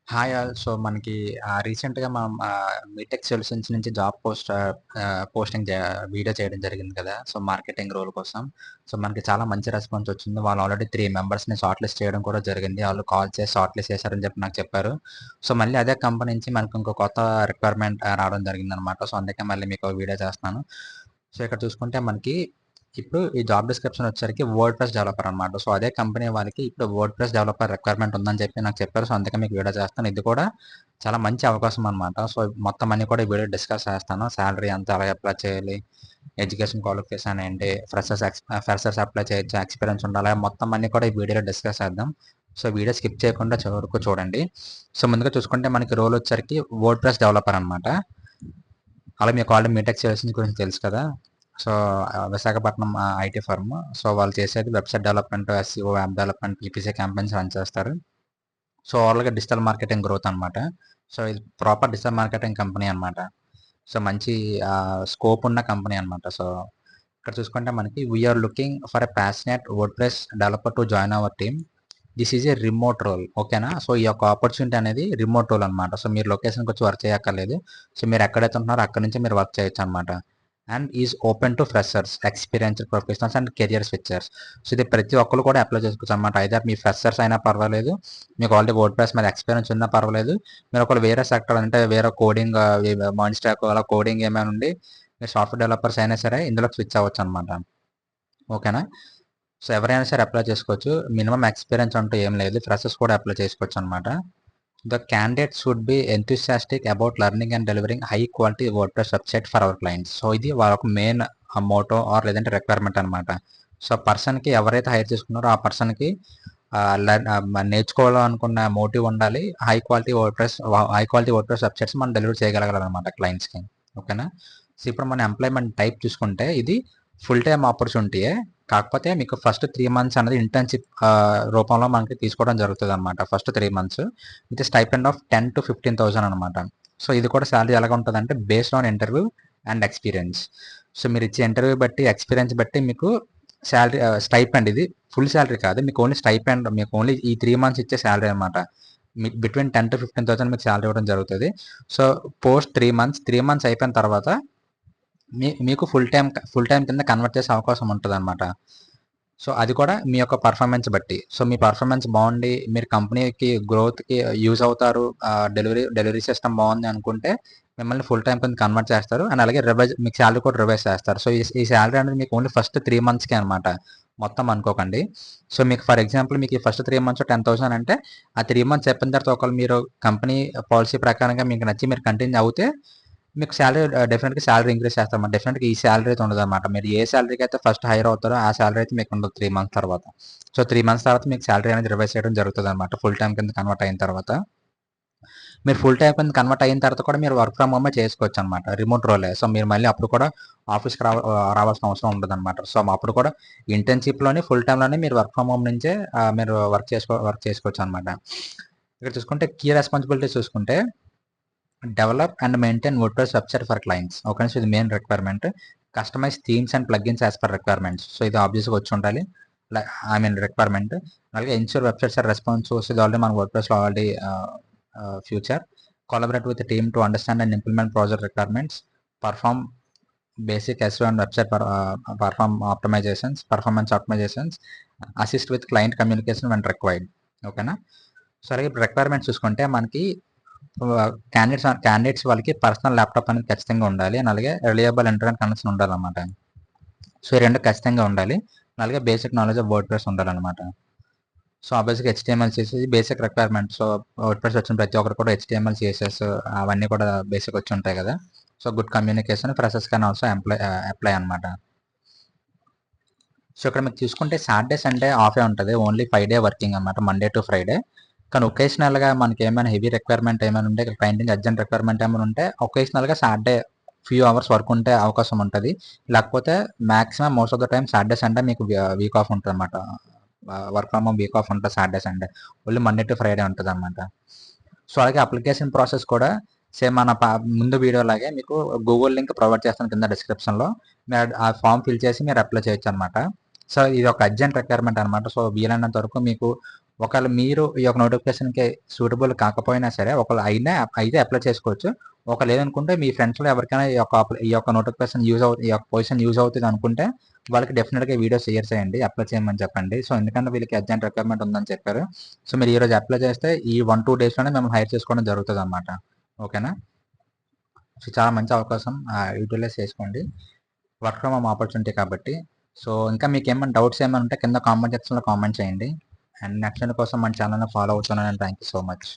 Hi all. So, మనకి రీసెంట్‌గా మనం మీటెక్ సొల్యూషన్స్ నుంచి జాబ్ పోస్టింగ్ వీడియో చేయడం జరిగింది కదా! సో, మార్కెటింగ్ రోల్ కోసం. సో, మనకి చాలా మంచి రెస్పాన్స్ వచ్చింది. వాళ్ళు ఆల్రెడీ 3 మెంబర్స్‌ని షార్ట్ లిస్ట్ చేయడం కూడా జరిగింది. ఆళ్ళు కాల్ చేసి షార్ట్ లిస్ట్ చేశారని చెప్పి నాకు చెప్పారు. సో, మళ్ళీ అదే కంపెనీ నుంచి మనకు ఇంకో కొత్త రిక్వైర్మెంట్ రావడం జరిగిందనమాట. సో, అందుకే మళ్ళీ మీకు వీడియో చేస్తున్నాను. సో, ఇక్కడ చూసుకుంటే మనకి ఇప్పుడు ఈ జాబ్ డిస్క్రిప్షన్ వచ్చేసరికి వర్డ్‌ప్రెస్ డెవలపర్ అనమాట. సో, అదే కంపెనీ వాళ్ళకి ఇప్పుడు వర్డ్‌ప్రెస్ డెవలపర్ రిక్వైర్మెంట్ ఉందని చెప్పి నాకు చెప్పారు. సో, అందుకే మీకు వీడియో చేస్తాను. ఇది కూడా చాలా మంచి అవకాశం అనమాట. సో, మొత్తం అన్నీ కూడా ఈ వీడియో డిస్కస్ చేస్తాను. సాలరీ ఎంత, ఎలా అప్లై చేయాలి, ఎడ్యుకేషన్ క్వాలిఫికేషన్ ఏంటి, ఫ్రెషర్స్ అప్లై చేయొచ్చా, ఎక్స్‌పీరియన్స్ ఉండాలా, మొత్తం అన్నీ కూడా ఈ వీడియోలో డిస్కస్ చేద్దాం. సో, వీడియో స్కిప్ చేయకుండా చివరి వరకు చూడండి. సో, ముందుగా చూసుకుంటే మనకి రోల్ వచ్చేసరికి వర్డ్‌ప్రెస్ డెవలపర్ అనమాట. అలా మీకు ఆల్రెడీ మీటెక్ సొల్యూషన్స్ గురించి తెలుసు కదా! So, Visakhapatnam IT firm. So, వాళ్ళు చేసేది website development, SEO, app development, PPC campaigns run చేస్తారు. సో, ఓవరాల్‌గా డిజిటల్ మార్కెటింగ్ గ్రోత్ అనమాట. సో, ఇది ప్రాపర్ డిజిటల్ మార్కెటింగ్ కంపెనీ అనమాట. సో, మంచి స్కోప్ ఉన్న కంపెనీ అనమాట. సో, ఇక్కడ చూసుకుంటే మనకి we are looking for a passionate WordPress developer to join our team. This is a remote role. ఓకేనా? సో, ఈ యొక్క ఆపర్చునిటీ అనేది రిమోట్ రోల్ అనమాట. సో, మీరు లొకేషన్‌కి వచ్చి వర్క్ చేయక్కర్లేదు. సో, మీరు ఎక్కడైతే ఉంటున్నారో అక్కడి నుంచి మీరు వర్క్ చేయొచ్చనమాట. And is open to freshers, experienced professionals and career switchers. So, ఇది ప్రతి ఒక్కళ్ళు కూడా అప్లై చేసుకోవచ్చనమాట. ఐదర్ మీ ఫ్రెషర్స్ అయినా పర్వాలేదు, మీకు ఆల్రెడీ వర్డ్‌ప్రెస్ మీద ఎక్స్‌పీరియన్స్ ఉన్నా పర్వాలేదు, మీరు ఒకవేళ వేరే సెక్టర్ అంటే వేరే కోడింగ్ మానిస్టాక్ అలా కోడింగ్ ఏమైనా ఉండి మీరు సాఫ్ట్‌వేర్ డెవలపర్స్ అయినా సరే ఇందులోకి స్విచ్ అవ్వచ్చనమాట. ఓకేనా? సో, ఎవరైనా సరే అప్లై చేసుకోవచ్చు. మినిమమ్ ఎక్స్‌పీరియన్స్ అంటూ ఏం లేదు. ఫ్రెషర్స్ కూడా అప్లై చేసుకోవచ్చనమాట. The candidate should be enthusiastic about learning and delivering high quality WordPress website for our clients. So, ఇది వాళ్ళ ఒక మెయిన్ మోటో ఆర్ లేదంటే రిక్వైర్మెంట్ అనమాట. సో, పర్సన్‌కి ఎవరైతే హైర్ చేసుకున్నారో ఆ పర్సన్‌కి నేర్చుకోవాలనుకున్న మోటివ్ ఉండాలి. హై క్వాలిటీ వర్డ్‌ప్రెస్ వెబ్‌సైట్స్ మనం డెలివర్ చేయగలగాలనమాట క్లయింట్స్‌కి. ఓకేనా? సో, ఇప్పుడు మన ఎంప్లాయ్‌మెంట్ టైప్ చూసుకుంటే ఇది ఫుల్ టైమ్ ఆపర్చునిటీయే. కాకపోతే మీకు ఫస్ట్ 3 మంత్స్ అనేది ఇంటర్న్‌షిప్ రూపంలో మనకి తీసుకోవడం జరుగుతదనమాట. First 3 months with stipend of 10,000-15,000 అనమాట. సో, ఇది కూడా సాలరీ ఎలాగా ఉంటదంటే based on interview and experience. So, మీరిచ్చే ఇంటర్వ్యూ బట్టి, ఎక్స్‌పీరియన్స్ బట్టి మీకు సాలరీ స్టైపెండ్ ఇది ఫుల్ సాలరీ కాదు. మీకు ఓన్లీ స్టైపెండ్ మీకు ఓన్లీ ఈ 3 మంత్స్ ఇచ్చే సాలరీ అనమాట. మీకు బిట్వీన్ 10,000-15,000 మీకు సాలరీ ఇవ్వడం జరుగుతది. సో, పోస్ట్ 3 మంత్స్ అయిపోయిన తర్వాత మీకు ఫుల్ టైమ్ కింద కన్వర్ట్ చేసే అవకాశం ఉంటదనమాట. సో, అది కూడా మీ యొక్క పర్ఫార్మెన్స్ బట్టి. సో, మీ పర్ఫార్మెన్స్ బావుండి, మీరు కంపెనీకి గ్రోత్‌కి యూజ్ అవుతారు. డెలివరీ సిస్టమ్ బావుంది అనుకుంటే, మిమ్మల్ని ఫుల్ టైమ్ కింద కన్వర్ట్ చేస్తారు. అండ్ అలాగే మీకు సాలరీ కూడా రివైజ్ చేస్తారు. సో, ఈ సాలరీ అనేది మీకు ఓన్లీ ఫస్ట్ 3 మంత్స్‌కే అనమాట. మొత్తం అనుకోకండి. సో, మీకు ఫర్ ఎగ్జాంపుల్ మీకు ఈ ఫస్ట్ 3 మంత్స్ 10,000 అంటే, ఆ 3 మంత్స్ అయిపోయిన తర్వాత ఒకవేళ మీరు కంపెనీ పాలిసీ ప్రకారంగా మీకు నచ్చి మీరు కంటిన్యూ అవుతే మీకు సాలరీ డెఫినిట్‌గా సాలరీ ఇంక్రీజ్ చేస్తారన్నమాట. డెఫినిట్‌గా ఈ సాలరీ అయితే ఉండదన్నమాట. మీరు ఏ సాలరీకి అయితే ఫస్ట్ హైర్ అవుతారో ఆ సాలరీ అయితే మీకు ఉండదు 3 మంత్స్ తర్వాత. సో, 3 మంత్స్ తర్వాత మీకు సాలరీ అనేది రివైజ్ చేయడం జరుగుతదన్నమాట. ఫుల్ టైమ్ కింద కన్వర్ట్ అయిన తర్వాత. మీరు ఫుల్ టైమ్ కింద కన్వర్ట్ అయిన తర్వాత కూడా మీరు వర్క్ ఫ్రమ్ హోమే చేసుకోవచ్చన్నమాట. రిమోట్ రోలే. సో, మీరు మళ్ళీ అప్పుడు కూడా ఆఫీస్‌కి రావాల్సిన అవసరం ఉండదన్నమాట. సో, అప్పుడు కూడా ఇంటర్న్‌షిప్‌లోనే ఫుల్ టైమ్‌లోనే మీరు వర్క్ ఫ్రమ్ హోమ్ నుంచే మీరు వర్క్ చేసుకోవచ్చన్నమాట. ఇక్కడ చూసుకుంటే కీ రెస్పాన్సిబిలిటీస్ చూసుకుంటే develop and maintain WordPress website for clients. ఓకేనా. సో, ఇది main requirement. Customize themes and plugins as per requirements. So, ఇది ఆబ్వియస్‌గా వచ్చి ఉండాలి. రిక్వైర్మెంట్. అలాగే ensure websites are responsive. So, ఇది ఆల్రెడీ మన వర్డ్‌ప్రెస్‌లో already future. Collaborate with team to understand and implement project requirements. Perform basic SEO and website performance optimizations. Assist with client communication when required. ఓకేనా. So, అలాగే ఇప్పుడు requirements చూసుకుంటే మనకి candidates వాళ్ళకి personal laptop అనేది ఖచ్చితంగా ఉండాలి. అండ్ అలాగే రిలయబుల్ ఇంటర్నెట్ కనెక్షన్ ఉండాలన్నమాట. సో, ఈ 2 ఖచ్చితంగా ఉండాలి. అలాగే బేసిక్ నాలెడ్జ్ ఆఫ్ వర్డ్‌ప్రెస్ ఉండాలన్నమాట. సో, ఆబ్వియస్‌గా HTML, CSS basic requirement. So, WordPress వచ్చిన ప్రతి ఒక్కరు కూడా హెచ్‌టీఎంఎల్, సీఎస్ఎస్ అవన్నీ కూడా బేసిక్ వచ్చి ఉంటాయి కదా! So, good communication freshers can also apply అన్నమాట. సో, ఇక్కడ మీరు చూసుకుంటే సాటర్‌డే, సండే ఆఫే ఉంటది. ఓన్లీ 5 డే వర్కింగ్ అన్నమాట. Monday to Friday. కానీ ఒకేషనల్‌గా మనకేమైనా హెవీ రిక్వైర్మెంట్ ఏమైనా ఉంటే క్లయింట్ నుంచి అర్జెంట్ రిక్వైర్మెంట్ ఏమైనా ఉంటే ఒకేషనల్‌గా సాటర్‌డే ఫ్యూ అవర్స్ వర్క్ ఉంటే అవకాశం ఉంటది. లేకపోతే maximum most of the time Saturday, Sunday మీకు వీక్ ఆఫ్ ఉంటదన్నమాట. Work from home week off ఉంటది Saturday, Sunday. Only Monday to Friday ఉంటదన్నమాట. సో, అలాగే అప్లికేషన్ ప్రాసెస్ కూడా సేమ్ మన ముందు వీడియోలాగే మీకు గూగుల్ లింక్ ప్రొవైడ్ చేస్తాను కింద డిస్క్రిప్షన్‌లో. మీరు ఆ ఫార్మ్ ఫిల్ చేసి మీరు అప్లై చేయొచ్చనమాట. సో, ఇది ఒక అర్జెంట్ రిక్వైర్మెంట్ అనమాట. సో, వీలైనంత వరకు మీకు ఒకవేళ మీరు ఈ యొక్క నోటిఫికేషన్‌కి సూటబుల్ కాకపోయినా సరే, ఒకవేళ అయితే అప్లై చేసుకోవచ్చు. ఒకవేళ లేదనుకుంటే మీ ఫ్రెండ్స్‌లో ఎవరికైనా ఈ యొక్క నోటిఫికేషన్ ఈ యొక్క పొజిషన్ యూజ్ అవుతది అనుకుంటే, వాళ్ళకి డెఫినిట్‌గా ఈ వీడియో షేర్ చేయండి. అప్లై చేయమని చెప్పండి. సో, ఎందుకంటే వీళ్ళకి అర్జెంట్ రిక్వైర్మెంట్ ఉందని చెప్పారు. సో, మీరు ఈరోజు అప్లై చేస్తే ఈ 1, 2 డేస్‌లోనే మిమ్మల్ని హైర్ చేసుకోవడం జరుగుతదనమాట. ఓకేనా? సో, చాలా మంచి అవకాశం. యూటిలైజ్ చేసుకోండి. వర్క్ ఫ్రమ్ హోమ్ ఆపర్చునిటీ కాబట్టి. సో, ఇంకా మీకేమైనా డౌట్స్ ఏమైనా ఉంటే కింద కామెంట్ సెక్షన్‌లో కామెంట్ చేయండి. అండ్ నెక్స్ట్ వీడియో కోసం మన ఛానెల్‌ని ఫాలో అవుతున్నాను. Thank you so much.